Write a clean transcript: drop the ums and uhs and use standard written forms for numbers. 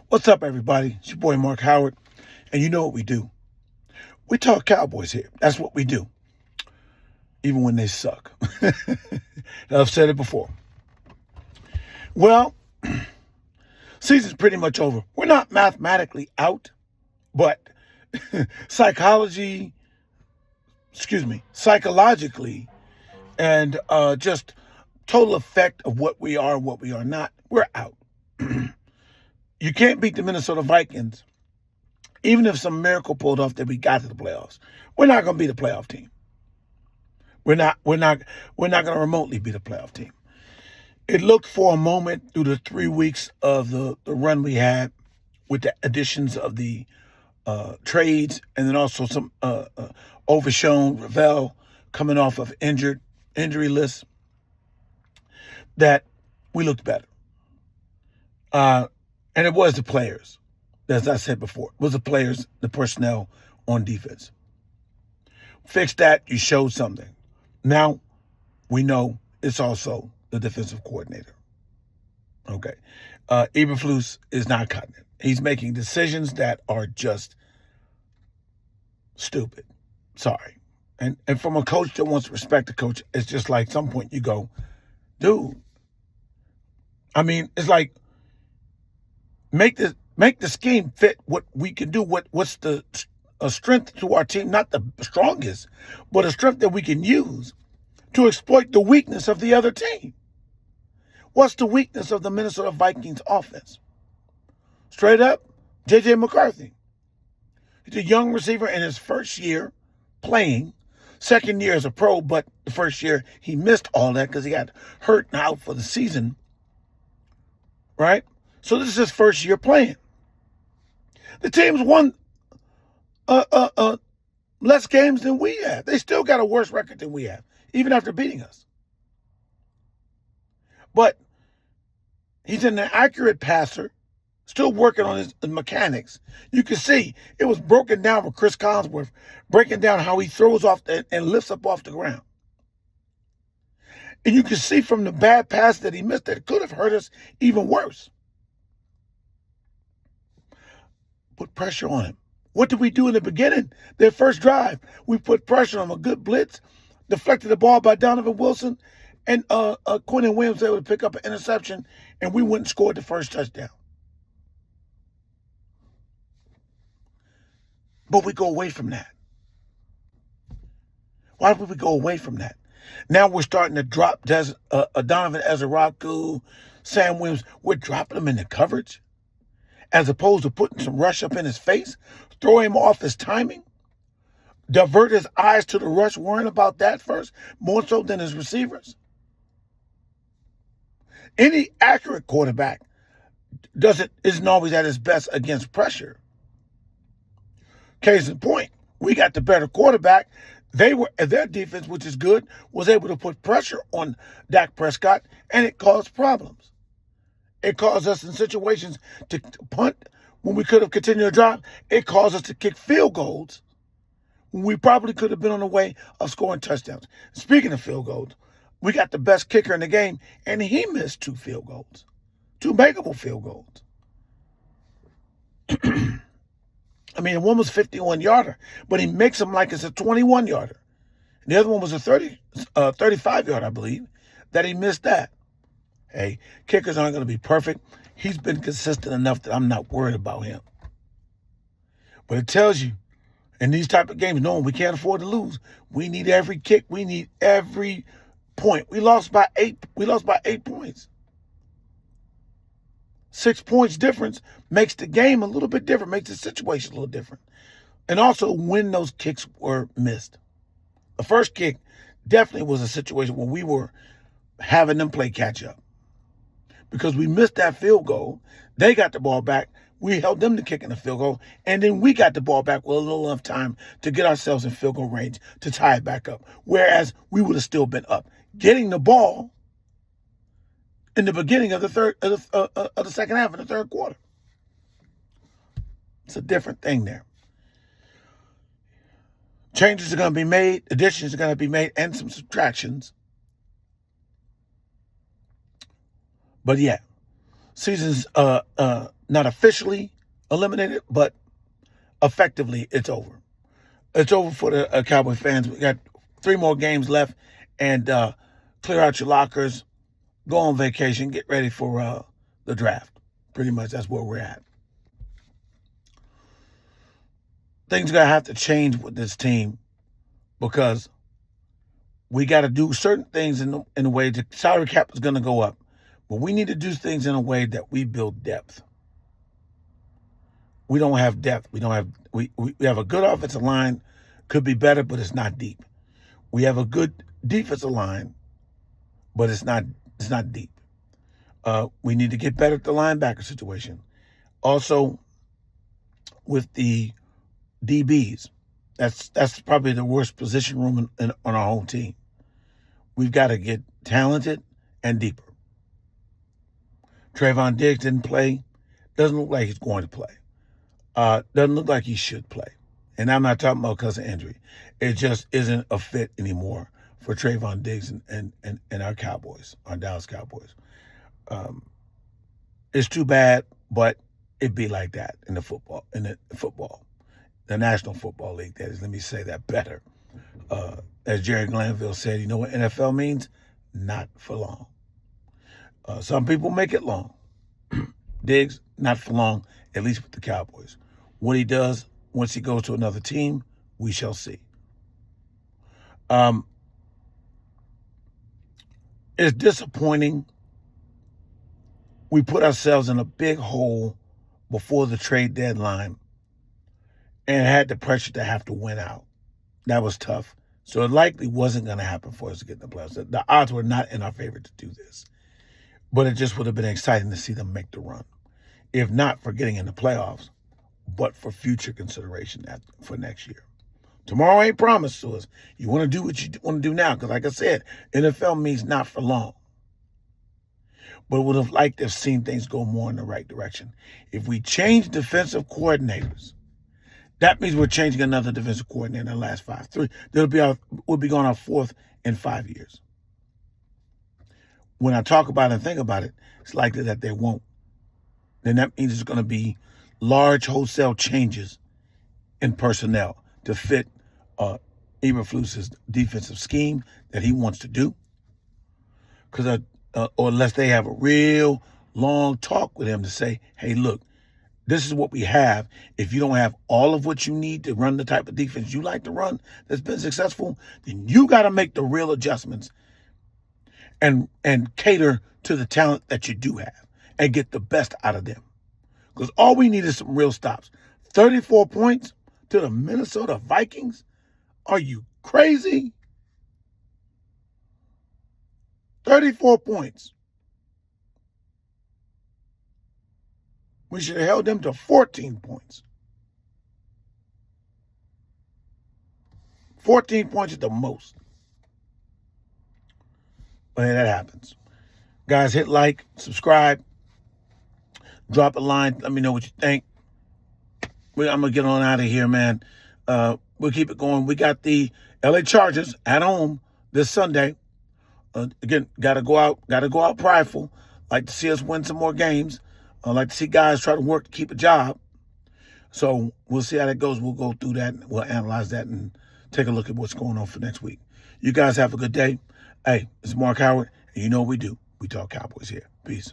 What's up, everybody? It's your boy Mark Howard, and you know what we do. We talk Cowboys here. That's what we do, even when they suck. I've said it before. Well, season's pretty much over. We're not mathematically out, but psychologically, and just total effect of what we are and what we are not, we're out. You can't beat the Minnesota Vikings, even if some miracle pulled off that we got to the playoffs. We're not going to be the playoff team. We're not going to remotely be the playoff team. It looked for a moment through the 3 weeks of the run we had with the additions of the trades, and then also some overshown Ravel coming off of injury list, that we looked better. And it was the players, as I said before. It was the players, the personnel on defense. Fix that, you showed something. Now we know it's also the defensive coordinator. Okay. Eberflus is not cutting it. He's making decisions that are just stupid. Sorry. And from a coach that wants to respect the coach, it's just like, some point you go, dude. I mean, it's like, make the scheme fit what we can do. What's the strength to our team? Not the strongest, but a strength that we can use to exploit the weakness of the other team. What's the weakness of the Minnesota Vikings offense? Straight up, J.J. McCarthy. He's a young receiver in his first year playing, second year as a pro, but the first year he missed all that because he got hurt and out for the season, right? So this is his first year playing. The team's won less games than we have. They still got a worse record than we have, even after beating us. But he's an accurate passer, still working on his mechanics. You can see it was broken down with Chris Collinsworth, breaking down how he throws off and lifts up off the ground. And you can see from the bad pass that he missed that it could have hurt us even worse. Put pressure on him. What did we do in the beginning? Their first drive, we put pressure on him. A good blitz, deflected the ball by Donovan Wilson, and Quentin Williams able to pick up an interception, and we went and scored the first touchdown. But we go away from that. Why would we go away from that? Now we're starting to drop Donovan Ezeraku, Sam Williams. We're dropping them in the coverage, as opposed to putting some rush up in his face, throw him off his timing, divert his eyes to the rush, worrying about that first, more so than his receivers. Any accurate quarterback isn't always at his best against pressure. Case in point, we got the better quarterback. Their defense, which is good, was able to put pressure on Dak Prescott, and it caused problems. It caused us in situations to punt when we could have continued to drive. It caused us to kick field goals when we probably could have been on the way of scoring touchdowns. Speaking of field goals, we got the best kicker in the game, and he missed 2 field goals, 2 makeable field goals. I mean, one was a 51-yarder, but he makes them like it's a 21-yarder. The other one was a 35-yarder, I believe, that he missed that. Hey, kickers aren't going to be perfect. He's been consistent enough that I'm not worried about him. But it tells you, in these type of games, no, we can't afford to lose. We need every kick. We need every point. We lost by 8 points. 6 points difference makes the game a little bit different, makes the situation a little different. And also when those kicks were missed. The first kick definitely was a situation where we were having them play catch up. Because we missed that field goal. They got the ball back. We held them to kicking the field goal. And then we got the ball back with a little enough time to get ourselves in field goal range to tie it back up. Whereas we would have still been up. Getting the ball in the beginning of the second half of the third quarter. It's a different thing there. Changes are going to be made, additions are going to be made, and some subtractions. But yeah, season's not officially eliminated, but effectively it's over. It's over for the Cowboy fans. We got 3 more games left, and clear out your lockers, go on vacation, get ready for the draft. Pretty much that's where we're at. Things are going to have to change with this team because we got to do certain things in a way. The salary cap is going to go up, but we need to do things in a way that we build depth. We don't have depth. We have a good offensive line, could be better, but it's not deep. We have a good defensive line, but it's not deep. We need to get better at the linebacker situation. Also, with the DBs, that's probably the worst position room on our whole team. We've got to get talented and deeper. Trayvon Diggs didn't play. Doesn't look like he's going to play. Doesn't look like he should play. And I'm not talking about because of injury. It just isn't a fit anymore for Trayvon Diggs and our Cowboys, our Dallas Cowboys. It's too bad, but it'd be like that in the football, the National Football League. That is, let me say that better. As Jerry Glanville said, you know what NFL means? Not for long. Some people make it long. Diggs, not for long, at least with the Cowboys. What he does once he goes to another team, we shall see. It's disappointing. We put ourselves in a big hole before the trade deadline and had the pressure to have to win out. That was tough. So it likely wasn't going to happen for us to get in the playoffs. The odds were not in our favor to do this. But it just would have been exciting to see them make the run. If not for getting in the playoffs, but for future consideration for next year. Tomorrow ain't promised to us. You want to do what you want to do now. Because like I said, NFL means not for long. But would have liked to have seen things go more in the right direction. If we change defensive coordinators, that means we're changing another defensive coordinator in the last 5. We'll be going our 4th in 5 years. When I talk about it and think about it, it's likely that they won't. Then that means it's going to be large wholesale changes in personnel to fit Eberflus's defensive scheme that he wants to do. Because or unless they have a real long talk with him to say, hey, look, this is what we have. If you don't have all of what you need to run the type of defense you like to run that's been successful, then you got to make the real adjustments and cater to the talent that you do have and get the best out of them. Because all we need is some real stops. 34 points to the Minnesota Vikings? Are you crazy? 34 points. We should have held them to 14 points. 14 points at the most. But hey, that happens. Guys, hit like, subscribe, drop a line. Let me know what you think. I'm going to get on out of here, man. We'll keep it going. We got the LA Chargers at home this Sunday. Again, got to go out prideful. Like to see us win some more games. I like to see guys try to work to keep a job. So we'll see how that goes. We'll go through that. We'll analyze that and take a look at what's going on for next week. You guys have a good day. Hey, it's Mark Howard, and you know what we do. We talk Cowboys here. Peace.